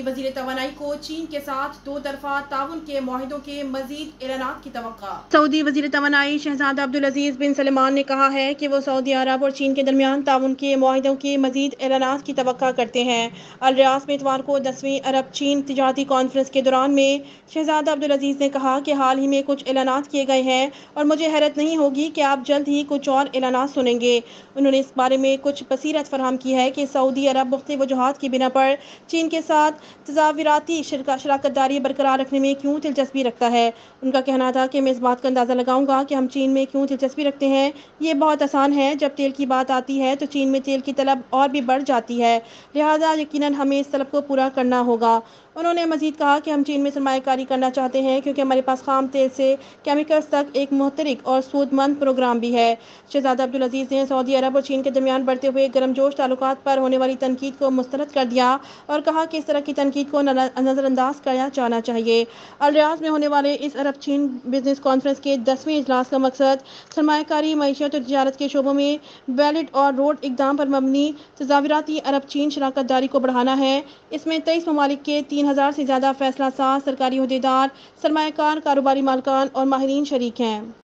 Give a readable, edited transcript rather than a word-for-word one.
वज़ीर तवानाई को चीन के साथ दो तरफा ताउन के मुआहिदों के मज़ीद ऐलानात की तवक्का। सऊदी वज़ीर तवानाई शहज़ादा अब्दुल अज़ीज़ बिन सलमान ने कहा है कि वो सऊदी अरब और चीन के दरमियान ताउन के मुआहिदों के मज़ीद ऐलानात की तवक्का करते हैं। अल रियाद में इतवार को 10वीं अरब चीन तिजारती कॉन्फ्रेंस के दौरान में शहज़ादा अब्दुल अज़ीज़ ने कहा कि हाल ही में कुछ ऐलानात किए गए हैं और मुझे हैरत नहीं होगी कि आप जल्द ही कुछ और ऐलानात सुनेंगे। उन्होंने इस बारे में कुछ बसीरत फराहम की है कि सऊदी अरब मुख्तलिफ वजूहात की बिना पर चीन के साथ तज़ाविराती शराकत दारी बरकरार रखने में क्यों दिलचस्पी रखता है। उनका कहना था कि मैं इस बात का अंदाज़ा लगाऊंगा कि हम चीन में क्यों दिलचस्पी रखते हैं। ये बहुत आसान है, जब तेल की बात आती है तो चीन में तेल की तलब और भी बढ़ जाती है, लिहाजा यकीनन हमें इस तलब को पूरा करना होगा। उन्होंने मजीद कहा कि हम चीन में सरमायाकारी करना चाहते हैं क्योंकि हमारे पास खाम तेल से केमिकल्स तक एक मुहतरिक और सूदमंद प्रोग्राम भी है। शहज़ादा अब्दुल अज़ीज़ ने सऊदी अरब और चीन के दरमियान बढ़ते हुए गर्मजोश ताल्लुकात पर होने वाली तनकीद को मुस्तरद कर दिया और कहा कि इस तरह की तनकीद को नज़रअंदाज किया जाना चाहिए। अल रियाद में होने वाले इस अरब चीन बिजनेस कॉन्फ्रेंस के 10वें इजलास का मकसद सरमायाकारी, मईशत और तिजारत के शोबों में वैलिड और रोड इकदाम पर मबनी तज़ाविराती अरब चीन शराकत दारी को बढ़ाना है। इसमें 23 ममालिक के 3000 से ज़्यादा फैसला साज सरकारी अहदेदार, सरमायाकार, कारोबारी मालकान और माहिरीन शरीक हैं।